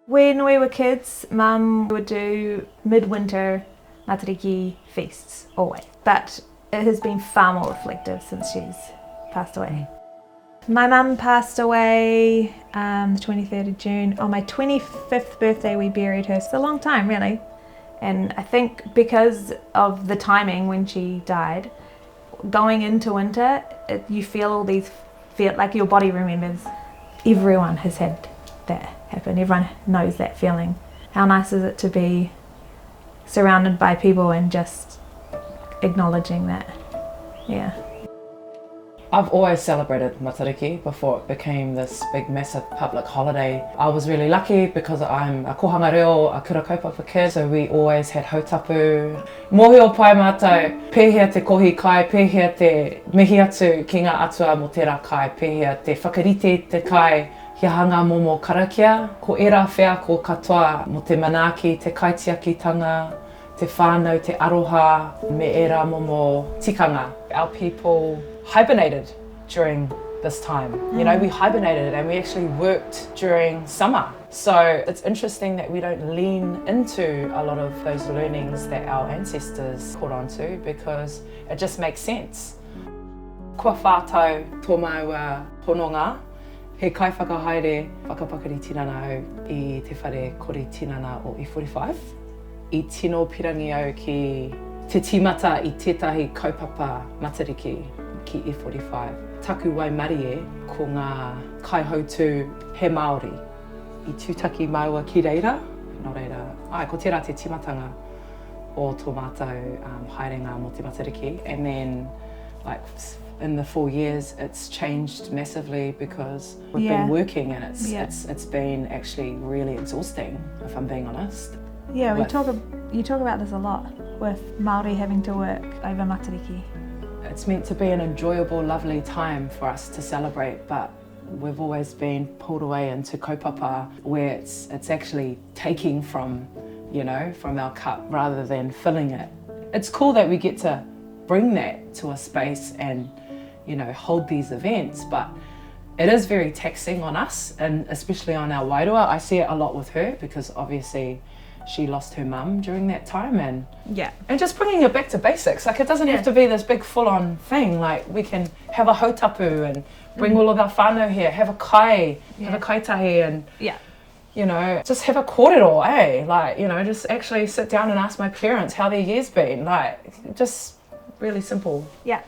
When we were kids, Mum would do midwinter Matariki feasts, always. But it has been far more reflective since she's passed away. My mum passed away the 23rd of June. On my 25th birthday we buried her. It's a long time, really. And I think because of the timing when she died, going into winter, you feel like your body remembers. Everyone has had that happen. Everyone knows that feeling. How nice is it to be surrounded by people and just acknowledging that? Yeah. I've always celebrated Matariki before it became this big massive public holiday. I was really lucky because I'm a kohanga reo, a kura kaupapa kid, so we always had hautapu. Mōhio pai mātou, pēhea te kohi kai, pēhea te mihi atu ki ngā atua mo tērā kai, pēhea te whakarite te kai, he hanga momo karakia, ko era whea ko katoa mo te manaaki, te kaitiakitanga, te whānau, te aroha, me era momo tikanga. Our people hibernated during this time. You know, we hibernated and we actually worked during summer. So it's interesting that we don't lean into a lot of those learnings that our ancestors caught on to because it just makes sense. Kua whātau tō maua hononga, he kai whakahaere whakapakari tinana au I te whare kore tinana o E45. I tino pirangi au ki te timata I tētahi kaupapa Matariki ki E45. Taku wai mari e ko ngā kaihautu he Māori I tūtaki maua ki reira. Nō reira, ai, ko tērā te timatanga o tō mātou haerenga mo te Matariki. And then, like, in the 4 years, it's changed massively because we've been working and it's been actually really exhausting, if I'm being honest. Yeah, you talk about this a lot with Māori having to work over Matariki. It's meant to be an enjoyable, lovely time for us to celebrate, but we've always been pulled away into kaupapa where it's actually taking from, you know, from our cup rather than filling it. It's cool that we get to bring that to a space and, you know, hold these events, but it is very taxing on us and especially on our wairua. I see it a lot with her because obviously she lost her mum during that time and just bringing it back to basics. Like it doesn't have to be this big full-on thing. Like we can have a hautapu and bring all of our whānau here, have a kai, have a kaitahi and you know, just have a kōrero, eh? Like, you know, just actually sit down and ask my parents how their year's been. Like, just really simple. Yeah.